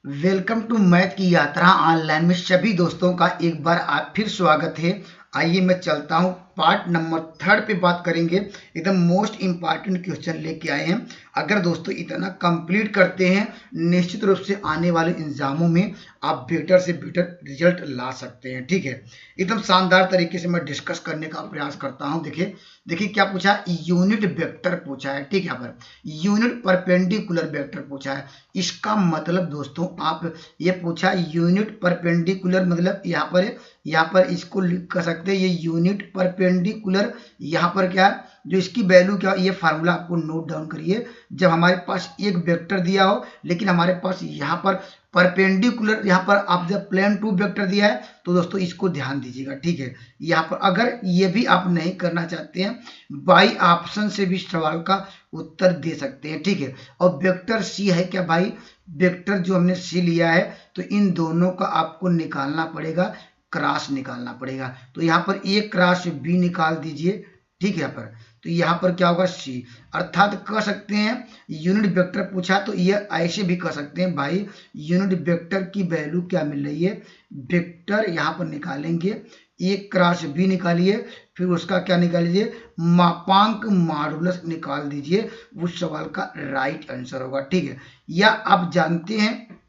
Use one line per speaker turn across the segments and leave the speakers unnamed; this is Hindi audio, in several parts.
वेलकम टू मैथ की यात्रा ऑनलाइन में सभी दोस्तों का एक बार आप फिर स्वागत है। आइए मैं चलता हूँ पार्ट नंबर 3 पे बात करेंगे। एकदम मोस्ट इम्पॉर्टेंट क्वेश्चन लेके आए हैं। अगर दोस्तों इतना कंप्लीट करते हैं निश्चित रूप से आने वाले एग्जामों में आप बेटर से बेटर रिजल्ट ला सकते हैं। ठीक है, एकदम शानदार तरीके से मैं डिस्कस करने का प्रयास करता हूँ। देखिए देखिए क्या पूछा है, यूनिट वेक्टर पूछा है। ठीक है, यहाँ पर यूनिट परपेंडिकुलर वेक्टर पूछा है। इसका मतलब दोस्तों आप ये पूछा यूनिट परपेंडिकुलर, मतलब यहाँ पर इसको लिख कर सकते हैं ये यूनिट परपेंडिकुलर। यहाँ पर क्या है, जो इसकी वैल्यू क्या, ये फार्मूला आपको नोट डाउन करिए। जब हमारे पास एक वेक्टर दिया हो लेकिन हमारे पास यहाँ पर परपेंडिकुलर, यहाँ पर आप जब प्लेन टू वेक्टर दिया है तो दोस्तों इसको ध्यान दीजिएगा। ठीक है, यहाँ पर अगर ये भी आप नहीं करना चाहते हैं बाई ऑप्शन से भी सवाल का उत्तर दे सकते हैं। ठीक है, और वेक्टर सी है क्या भाई, वेक्टर जो हमने सी लिया है तो इन दोनों का आपको निकालना पड़ेगा, क्रॉस निकालना पड़ेगा। तो यहाँ पर ए क्रॉस बी निकाल दीजिए। ठीक है, यहाँ पर तो यहाँ पर क्या होगा सी, अर्थात कह सकते हैं यूनिट वेक्टर पूछा तो ये ऐसे भी कह सकते हैं भाई यूनिट वेक्टर की वैल्यू क्या मिल रही है, वेक्टर यहाँ पर निकालेंगे ए क्रॉस बी निकालिए, फिर उसका क्या निकालिए मापांक मॉडुलस निकाल दीजिए, उस सवाल का राइट आंसर होगा। ठीक है, या आप जानते हैं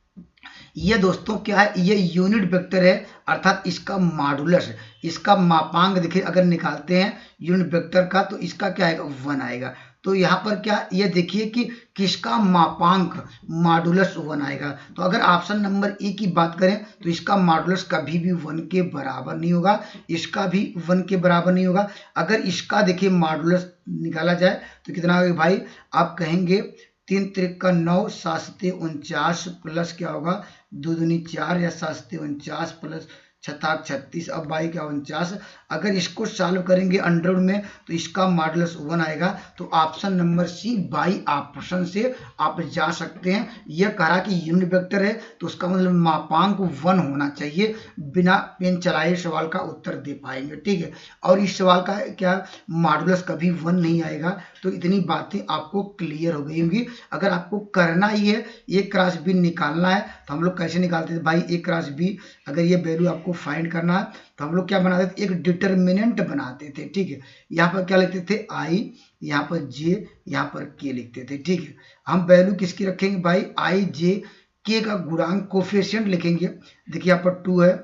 ये दोस्तों क्या है, ये यूनिट वेक्टर है अर्थात इसका मॉडुलस, इसका मापांक देखिए अगर निकालते हैं यूनिट वेक्टर का तो इसका क्या आएगा 1 आएगा। तो यहाँ पर क्या ये देखिए कि किसका मापांक मॉडुलस 1 आएगा। तो अगर ऑप्शन नंबर ए की बात करें तो इसका मॉडुलस कभी भी 1 के बराबर नहीं होगा, इसका भी 1 के बराबर नहीं होगा। अगर इसका देखिए मॉडुलस निकाला जाए तो कितना होगा भाई, आप कहेंगे 3 त्रिक 9, 7 सत्ते 49 प्लस क्या होगा 2 दूनी 4 या 7 सत्ते 49 प्लस 7 36, अब बाई क्या 49। अगर इसको सॉल्व करेंगे अंडर में तो इसका मॉडुलस 1 आएगा। तो option number C by option से आप जा सकते हैं। यह कहा कि यूनिट वेक्टर है तो उसका मतलब मापांक 1 होना चाहिए, बिना पेन चलाए सवाल का उत्तर दे पाएंगे। ठीक है, और इस सवाल का क्या मॉडुलस कभी 1 नहीं आएगा। तो इतनी बातें आपको क्लियर हो गई होंगी। अगर आपको करना ही है ए क्रॉस बी निकालना है तो हम लोग कैसे निकालते थे भाई, ए क्रॉस बी अगर ये वैल्यू आपको फाइंड करना है तो हम लोग क्या बनाते थे, एक डिटर्मिनेंट बनाते थे। ठीक है, यहाँ पर क्या लिखते थे आई, यहाँ पर जे, यहाँ पर के लिखते थे। ठीक है, हम वैल्यू किसकी रखेंगे भाई, आई जे के का गुणांक कोफिशिएंट लिखेंगे। देखिए यहाँ पर 2 है,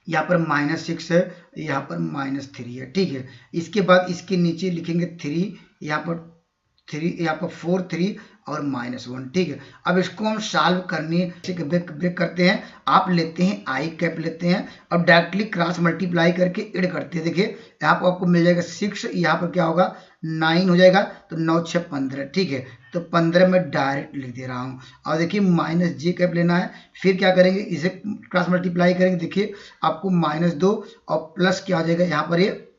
यहाँ पर -6 है, यहाँ पर -3 है। ठीक है, इसके बाद इसके नीचे लिखेंगे 3, यहाँ पर 3, यहाँ पर 4 3 और -1। ठीक है, अब इसको हम सॉल्व करने ब्रेक करते हैं। आप लेते हैं आई कैप लेते हैं और डायरेक्टली क्रॉस मल्टीप्लाई करके ऐड करते हैं। देखिए यहाँ पर आपको मिल जाएगा 6, यहाँ पर क्या होगा 9 हो जाएगा, तो 9 6 15। ठीक है, तो 15 में डायरेक्ट लिख दे रहा हूँ। और देखिए माइनस जे कैप लेना है, फिर क्या करेंगे इसे क्रॉस मल्टीप्लाई करेंगे। देखिए आपको -2 और प्लस क्या हो जाएगा, यहाँ पर ये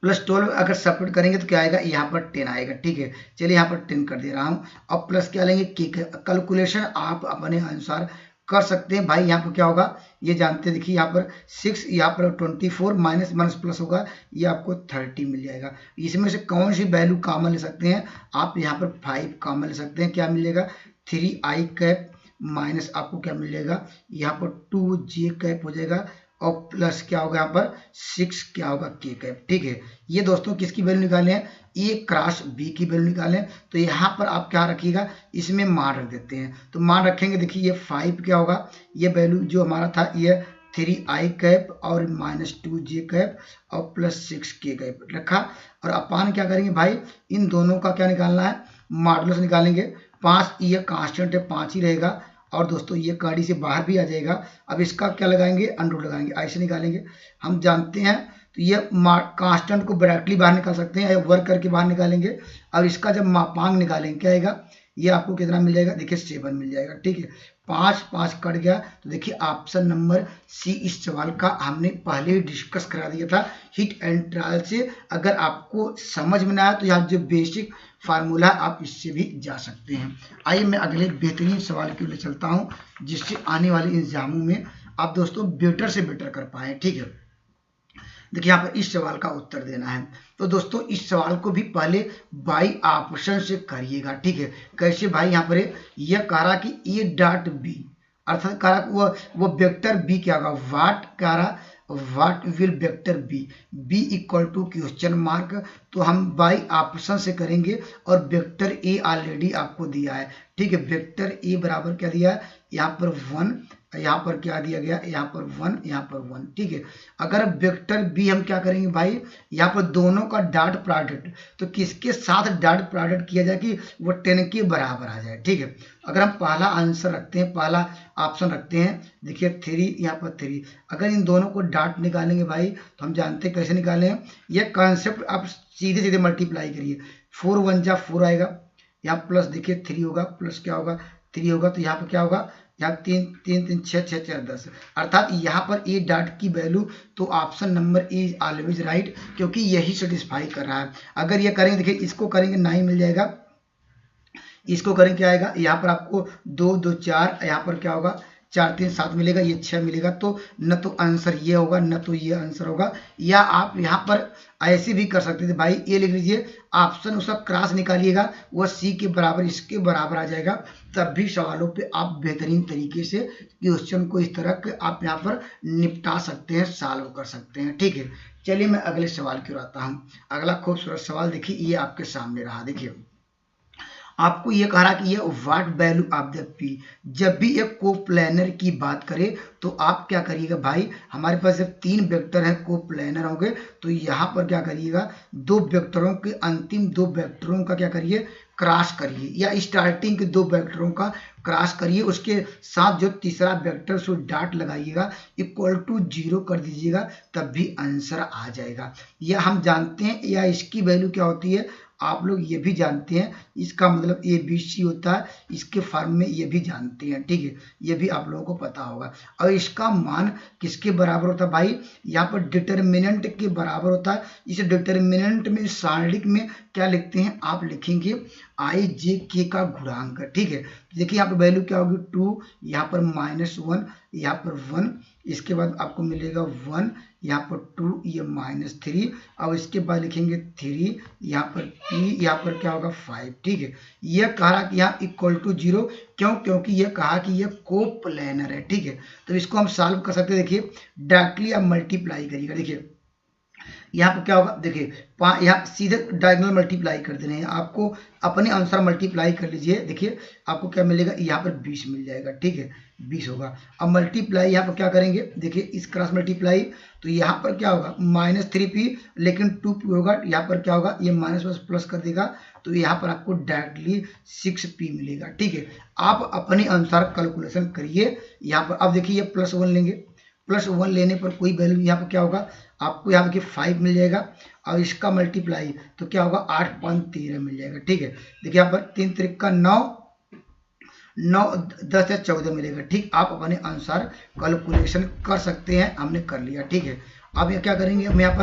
+12 अगर सेपरेट करेंगे तो क्या आएगा, यहाँ पर 10 आएगा। ठीक है, चलिए यहाँ पर 10 कर दे रहा हूँ। अब प्लस क्या लेंगे के, कैलकुलेशन आप अपने अनुसार कर सकते हैं भाई। यहाँ पर क्या होगा ये जानते हैं, देखिए यहाँ पर 6, यहाँ पर 24 माइनस माइनस प्लस होगा, ये आपको 30 मिल जाएगा। इसमें से कौन सी वैल्यू कॉमन ले सकते हैं आप, यहाँ पर 5 कॉमन ले सकते हैं। क्या मिलेगा 3 आई कैप माइनस आपको क्या मिल जाएगा, यहाँ पर 2 जे कैप हो जाएगा और प्लस क्या होगा यहाँ पर 6 क्या होगा के कैप। ठीक है, ये दोस्तों किसकी वैल्यू निकाले हैं, ए क्रॉस बी की वैल्यू निकालें। तो यहाँ पर आप क्या रखिएगा, इसमें मान रख देते हैं। तो मान रखेंगे, देखिए ये 5 क्या होगा, ये वैल्यू जो हमारा था ये 3 आई कैप और -2 जे कैप और +6 के कैप रखा। और अपान क्या करेंगे भाई, इन दोनों का क्या निकालना है, मॉडुलस निकालेंगे। 5 ये कांस्टेंट है 5 ही रहेगा, और दोस्तों ये कड़ी से बाहर भी आ जाएगा। अब इसका क्या लगाएंगे, अंडर लगाएंगे, ऐसे निकालेंगे। हम जानते हैं तो ये कांस्टेंट को डायरेक्टली बाहर निकाल सकते हैं या वर्क करके बाहर निकालेंगे। अब इसका जब मापांक निकालेंगे क्या आएगा, ये आपको कितना मिल जाएगा, देखिए 7 मिल जाएगा। ठीक है, 5 5 कट गया। तो देखिए ऑप्शन नंबर सी इस सवाल का हमने पहले ही डिस्कस करा दिया था हिट एंड ट्रायल से। अगर आपको समझ में ना आया तो यहाँ जो बेसिक फार्मूला आप इससे भी जा सकते हैं। आइए मैं अगले बेहतरीन सवाल की ओर चलता हूँ जिससे आने वाले एग्जामों में आप दोस्तों बेटर से बेटर कर पाए। ठीक है, देखिए यहाँ पर इस सवाल का उत्तर देना है। तो दोस्तों इस सवाल को भी पहले बाई ऑप्शन से करिएगा, ठीक है। कैसे भाई, यहाँ पर यह कह रहा कि ए डॉट बी, अर्थात कह रहा वो वेक्टर बी क्या होगा, वाट कह रहा what will vector be equal to question mark. तो हम बाई ऑप्शन से करेंगे और वेक्टर ए ऑलरेडी आपको दिया है, ठीक है। वेक्टर ए बराबर क्या दिया है, यहाँ पर 1, यहाँ पर क्या दिया गया, यहाँ पर 1, यहाँ पर 1, ठीक है। अगर वेक्टर बी हम क्या करेंगे भाई, यहाँ पर दोनों का डॉट प्रोडक्ट, तो किसके साथ डॉट प्रोडक्ट किया जाए कि वो 10 के बराबर आ जाए, ठीक है। अगर हम पहला आंसर रखते हैं, पहला ऑप्शन रखते हैं, देखिए 3, यहाँ पर 3, अगर इन दोनों को डॉट निकालेंगे भाई तो हम जानते हैं कैसे निकालें। ये कॉन्सेप्ट आप सीधे सीधे मल्टीप्लाई करिए, 4 1 जा 4 आएगा, यहाँ प्लस देखिए 3 होगा, प्लस क्या होगा 3 होगा, तो यहाँ पर क्या होगा, यहाँ 3 3 3 6 6 4 10, अर्थात यहाँ पर ए डॉट की वैल्यू, तो option number A is always right, क्योंकि यही सेटिस्फाई कर रहा है। अगर ये करेंगे, देखिए इसको करेंगे 9 मिल जाएगा, इसको करेंगे क्या आएगा, यहाँ पर आपको 2 2 4, यहाँ पर क्या होगा 4 3 7 मिलेगा, ये 6 मिलेगा। तो न तो आंसर ये होगा, न तो ये आंसर होगा। या आप यहाँ पर ऐसे भी कर सकते थे भाई, ये लिख लीजिए, ऑप्शन उसका क्रॉस निकालिएगा, वह सी के बराबर इसके बराबर आ जाएगा। तब भी सवालों पे आप बेहतरीन तरीके से क्वेश्चन को इस तरह के आप यहाँ पर निपटा सकते हैं, सॉल्व कर सकते हैं, ठीक है। चलिए मैं अगले सवाल की ओर आता हूँ। अगला खूबसूरत सवाल देखिए, ये आपके सामने रहा। देखिए आपको ये कह रहा कि ये what value of the P, जब भी एक कोप्लेनर की बात करें तो आप क्या करिएगा भाई, हमारे पास जब 3 वेक्टर हैं कोप्लेनर होंगे, तो यहाँ पर क्या करिएगा, 2 वेक्टरों के अंतिम 2 वेक्टरों का क्या करिए, क्रॉस करिए, या स्टार्टिंग के 2 वेक्टरों का क्रॉस करिए, उसके साथ जो तीसरा वेक्टर सो डॉट लगाइएगा, इक्वल टू 0 कर दीजिएगा, तब भी आंसर आ जाएगा। या हम जानते हैं, या इसकी वैल्यू क्या होती है, आप लोग ये भी जानते हैं, इसका मतलब ABC होता है, इसके फॉर्म में ये भी जानते हैं, ठीक है। ये भी आप लोगों को पता होगा। और इसका मान किसके बराबर होता है भाई, यहाँ पर डिटर्मिनेंट के बराबर होता है। इस डिटर्मिनेंट में सारणिक में क्या लिखते हैं, आप लिखेंगे IJK का गुणांक, ठीक है। देखिए यहाँ पर वैल्यू क्या होगी, 2, यहाँ पर -1, यहाँ पर 1, इसके बाद आपको मिलेगा 1, यहाँ पर 2, ये -3, अब इसके बाद लिखेंगे 3, यहाँ पर P, यहाँ पर क्या होगा 5, ठीक है। यह कहा कि यहाँ इक्वल टू 0, क्यों, क्योंकि यह कहा कि यह कोप्लेनर है, ठीक है। तो इसको हम सॉल्व कर सकते हैं। देखिए डायरेक्टली आप मल्टीप्लाई करिएगा, देखिए यहाँ पर क्या होगा, देखिए यहाँ सीधे डायगोनल मल्टीप्लाई कर देने हैं, आपको अपने अनुसार मल्टीप्लाई कर लीजिए। देखिए आपको क्या मिलेगा, यहाँ पर 20 मिल जाएगा, ठीक है, 20 होगा। अब मल्टीप्लाई यहाँ पर क्या करेंगे, देखिए इस क्रॉस मल्टीप्लाई, तो यहाँ पर क्या होगा -3p, लेकिन 2p होगा, यहाँ पर क्या होगा, ये माइनस प्लस कर देगा, तो यहाँ पर आपको डायरेक्टली 6p मिलेगा, ठीक है। आप अपने अनुसार कैलकुलेशन करिए। यहाँ पर अब देखिए ये +1 लेंगे, +1 लेने पर कोई वैल्यू यहाँ पर क्या होगा, आपको यहाँ पर 5 मिल जाएगा, और इसका मल्टीप्लाई तो क्या होगा 8 5 13 मिल जाएगा, ठीक है। देखिए यहाँ पर 3 3 का 9 9 10 या 14 मिलेगा, ठीक। आप अपने अनुसार कैलकुलेशन कर सकते हैं, हमने कर लिया, ठीक है। अब ये क्या करेंगे, हम यहाँ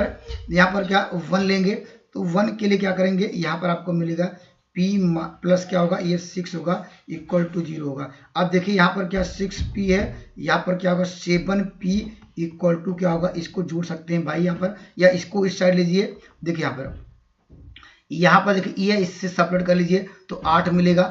पर क्या 1 लेंगे, तो 1 के लिए क्या करेंगे, यहाँ पर आपको मिलेगा p प्लस क्या होगा, ये 6 होगा, इक्वल टू 0 होगा। अब देखिए यहाँ पर क्या 6p है, यहाँ पर क्या होगा 7p इक्वल टू क्या होगा, इसको जोड़ सकते हैं भाई यहाँ पर, या इसको इस साइड लीजिए। देखिए यहाँ पर देखिए ये इससे सपरेट कर लीजिए, तो 8 मिलेगा,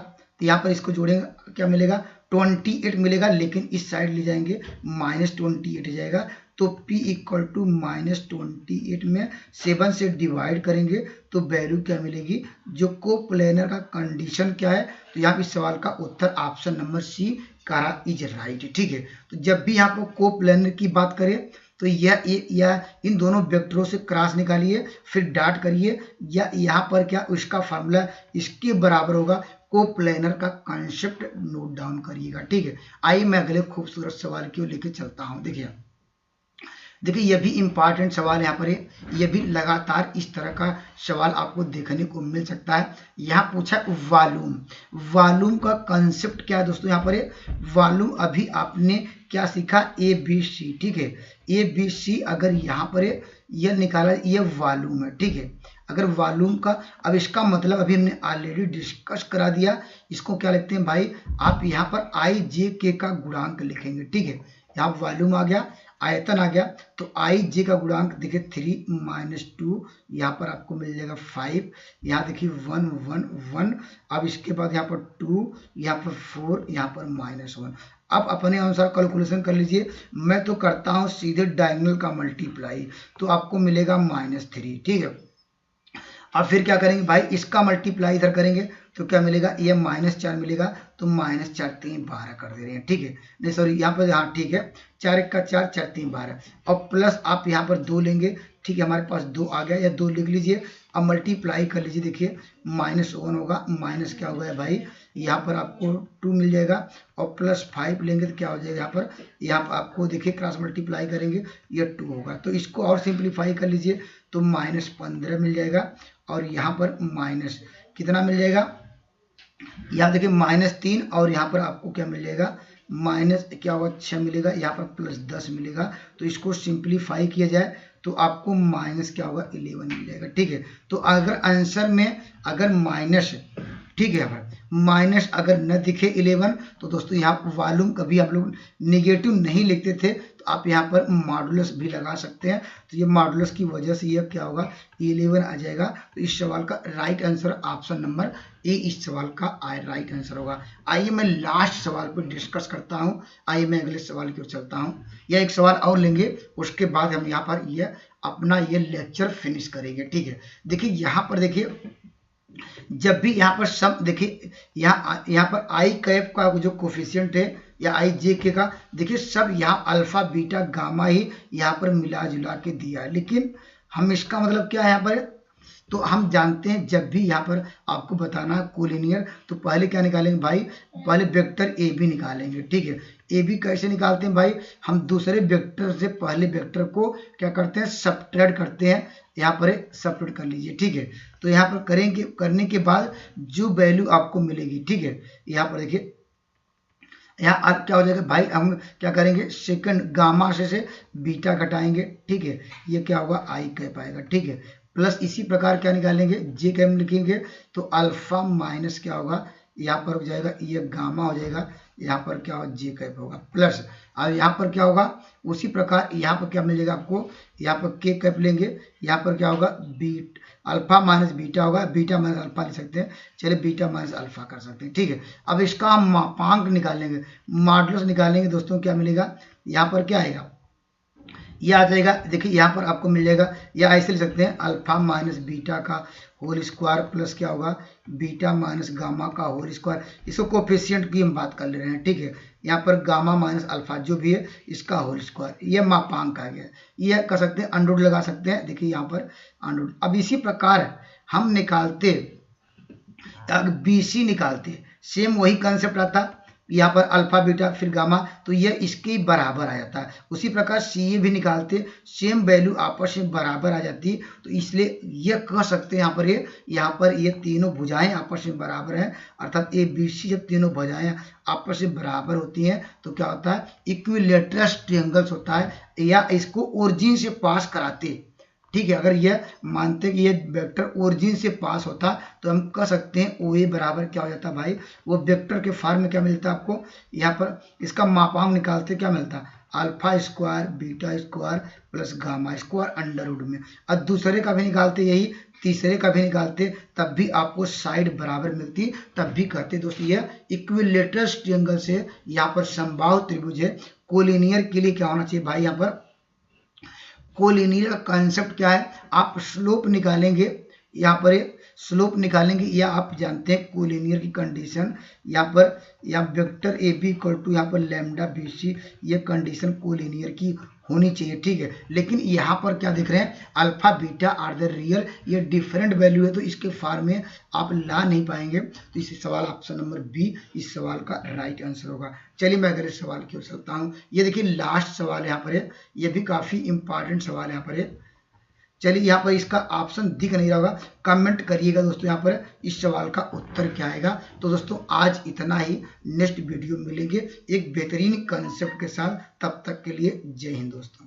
तो यहाँ पर इसको जोड़ेंगे क्या मिलेगा 28 मिलेगा, लेकिन इस साइड ले जाएंगे -28 जाएगा, तो p इक्वल टू -28 में 7 से डिवाइड करेंगे तो वैल्यू क्या मिलेगी, जो कोप्लेनर का कंडीशन क्या है, तो यहाँ इस सवाल का उत्तर ऑप्शन नंबर C कारा इज राइट, ठीक है। तो जब भी यहाँ पर कोप्लेनर की बात करें तो यह इन दोनों वेक्टरों से क्रॉस निकालिए, फिर डॉट करिए, या यहाँ पर क्या उसका फार्मूला इसके बराबर होगा, कोप्लेनर का कॉन्सेप्ट नोट डाउन करिएगा, ठीक है। आइए मैं अगले खूबसूरत सवाल की ओर लेके चलता हूँ। देखिए यह भी इंपॉर्टेंट सवाल यहाँ पर है, यह भी लगातार इस तरह का सवाल आपको देखने को मिल सकता है। यहाँ पूछा वॉल्यूम का कंसेप्ट क्या है दोस्तों, यहाँ पर है वॉल्यूम, अभी आपने क्या सीखा ABC, ठीक है। ABC अगर यहाँ पर है यह निकाला, यह वॉल्यूम है, ठीक है। अगर वॉल्यूम का, अब इसका मतलब अभी हमने ऑलरेडी डिस्कस करा दिया, इसको क्या लिखते हैं भाई, आप यहाँ पर IJK का गुणांक लिखेंगे, ठीक है। यहाँ वॉल्यूम आ गया, आयतन आ गया, तो आई जे का गुणांक देखिए 3 - 2, यहाँ पर आपको मिल जाएगा 5, यहाँ देखिए 1 1 1, अब इसके बाद यहाँ पर 2, यहाँ पर 4, यहाँ पर -1। अब अपने अनुसार कैलकुलेशन कर लीजिए, मैं तो करता हूँ सीधे डायगोनल का मल्टीप्लाई, तो आपको मिलेगा -3, ठीक है। अब फिर क्या करेंगे भाई, इसका मल्टीप्लाई इधर करेंगे तो क्या मिलेगा, ये -4 मिलेगा, तो -4 3 12 कर दे रहे हैं, ठीक है, नहीं सॉरी यहाँ पर, हाँ ठीक है, 4 1 का 4, 4 3 12, और प्लस आप यहाँ पर 2 लेंगे, ठीक है, हमारे पास 2 आ गया, या 2 लिख लीजिए। अब मल्टीप्लाई कर लीजिए, देखिए -1 होगा, माइनस क्या होगा भाई, यहाँ पर आपको 2 मिल जाएगा, और +5 लेंगे तो क्या हो जाएगा, यहाँ पर आपको देखिए क्रॉस मल्टीप्लाई करेंगे, ये 2 होगा, तो इसको और सिंप्लीफाई कर लीजिए, तो -15 मिल जाएगा, और यहाँ पर माइनस कितना मिल जाएगा, यहाँ देखिए -3, और यहाँ पर आपको क्या मिल जाएगा, माइनस क्या होगा 6 मिलेगा, यहाँ पर +10 मिलेगा, तो इसको सिंप्लीफाई किया जाए तो आपको माइनस क्या होगा 11 मिल जाएगा, ठीक है। तो अगर आंसर में अगर माइनस, ठीक है, यहाँ पर माइनस अगर न दिखे 11, तो दोस्तों यहाँ वॉल्यूम कभी आप लोग निगेटिव नहीं लिखते थे, तो आप यहाँ पर मॉडुलस भी लगा सकते हैं, तो ये मॉडुलस की वजह से ये क्या होगा 11 आ जाएगा। तो इस सवाल का right answer option number A इस सवाल का राइट आंसर होगा। आइए मैं लास्ट सवाल पर डिस्कस करता हूँ, आइए मैं अगले सवाल की ओर चलता हूँ, या एक सवाल और लेंगे, उसके बाद हम यहाँ पर ये अपना ये लेक्चर फिनिश करेंगे, ठीक है। देखिए यहाँ पर देखिए, जब भी यहाँ पर सम देखिए, यहाँ पर आई कैप का जो कोफिशिएंट है या आई जे के का, देखिए सब यहाँ अल्फा बीटा गामा ही यहाँ पर मिला जुला के दिया है, लेकिन हम इसका मतलब क्या है यहाँ पर, तो हम जानते हैं जब भी यहाँ पर आपको बताना है कोलिनियर, तो पहले क्या निकालेंगे भाई, पहले वेक्टर ए बी निकालेंगे, ठीक है। ए बी कैसे निकालते हैं भाई, हम दूसरे वेक्टर से पहले वेक्टर को क्या करते हैं, सब्ट्रैक्ट करते हैं, यहाँ पर सब्ट्रैक्ट कर लीजिए, ठीक है। तो यहाँ पर करेंगे, करने के बाद जो वैल्यू आपको मिलेगी, ठीक है, यहाँ पर देखिए यहाँ क्या हो जाएगा भाई, हम क्या करेंगे, सेकंड गामा से बीटा घटाएंगे, ठीक है, ये क्या होगा आई कैप आएगा, ठीक है, प्लस इसी प्रकार क्या निकालेंगे, जे कैप लिखेंगे, तो अल्फा माइनस क्या होगा, यहाँ पर हो जाएगा ये गामा हो जाएगा, यहाँ पर क्या होगा जे कैप होगा, प्लस अब यहाँ पर क्या होगा, उसी प्रकार यहाँ पर क्या मिल जाएगा आपको, यहाँ पर के कैप लेंगे, यहाँ पर क्या होगा बीट अल्फा माइनस बीटा होगा, बीटा माइनस अल्फा लिख सकते हैं, चलिए बीटा माइनस अल्फा कर सकते हैं, ठीक है। अब इसका हम मापांक निकालेंगे, मॉडुलस निकालेंगे दोस्तों, क्या मिलेगा, यहाँ पर क्या आएगा, ये आ जाएगा, देखिए यहाँ पर आपको मिल जाएगा, या ऐसे लिख सकते हैं अल्फा माइनस बीटा का होल स्क्वायर प्लस क्या होगा बीटा माइनस गामा का होल स्क्वायर, इसको कोफिशिएंट की हम बात कर ले रहे हैं, ठीक है। यहाँ पर गामा माइनस अल्फा जो भी है इसका होल स्क्वायर, ये मापांक आ गया, ये कर सकते हैं, अंडर रूट लगा सकते हैं, देखिए यहाँ पर अंडर रूट। अब इसी प्रकार हम निकालते, अगर BC निकालते, सेम वही कंसेप्ट आता, यहाँ पर अल्फा बीटा फिर गामा, तो ये इसके बराबर आ जाता है। उसी प्रकार CA भी निकालते, सेम वैल्यू आपस में बराबर आ जाती है, तो इसलिए ये कह सकते हैं यहाँ पर ये तीनों भुजाएं आपस में बराबर हैं, अर्थात ABC जब तीनों भुजाएं आपस में बराबर होती हैं तो क्या होता है, इक्विलेटरल ट्रायंगल्स होता है, या इसको ओरिजिन से पास कराते, ठीक है। अगर ये मानते कि ये वेक्टर ओरिजिन से पास होता तो हम कह सकते हैं OA बराबर क्या हो जाता भाई, वो वेक्टर के फॉर्म में क्या मिलता है आपको, यहाँ पर इसका मापांक निकालते क्या मिलता, alpha square beta square plus gamma square under root में। अब दूसरे का भी निकालते, यही तीसरे का भी निकालते, तब भी आपको साइड बराबर मिलती, तब भी कहते दोस्तों ये इक्विलेटरल ट्रायंगल से यहाँ पर समबाहु त्रिभुज है। कोलिनियर के लिए क्या होना चाहिए भाई, यहाँ पर कोलिनियर का कंसेप्ट क्या है, आप स्लोप निकालेंगे, यहाँ पर स्लोप निकालेंगे, या आप जानते हैं कोलिनियर की कंडीशन, यहाँ पर या वेक्टर AB इक्वल टू यहाँ पर लैम्डा BC, ये कंडीशन कोलिनियर की होनी चाहिए, ठीक है। लेकिन यहाँ पर क्या देख रहे हैं, alpha beta are the real, ये डिफरेंट वैल्यू है, तो इसके फॉर्म में आप ला नहीं पाएंगे, तो इस सवाल ऑप्शन नंबर B इस सवाल का राइट आंसर होगा। चलिए मैं अगले सवाल की ओर चलता हूँ, ये देखिए लास्ट सवाल यहाँ पर है, ये भी काफी इंपॉर्टेंट सवाल यहाँ पर है। चलिए यहाँ पर इसका ऑप्शन दिख नहीं रहा होगा, कमेंट करिएगा दोस्तों यहाँ पर इस सवाल का उत्तर क्या आएगा। तो दोस्तों आज इतना ही, नेक्स्ट वीडियो मिलेंगे एक बेहतरीन कंसेप्ट के साथ, तब तक के लिए जय हिंद दोस्तों।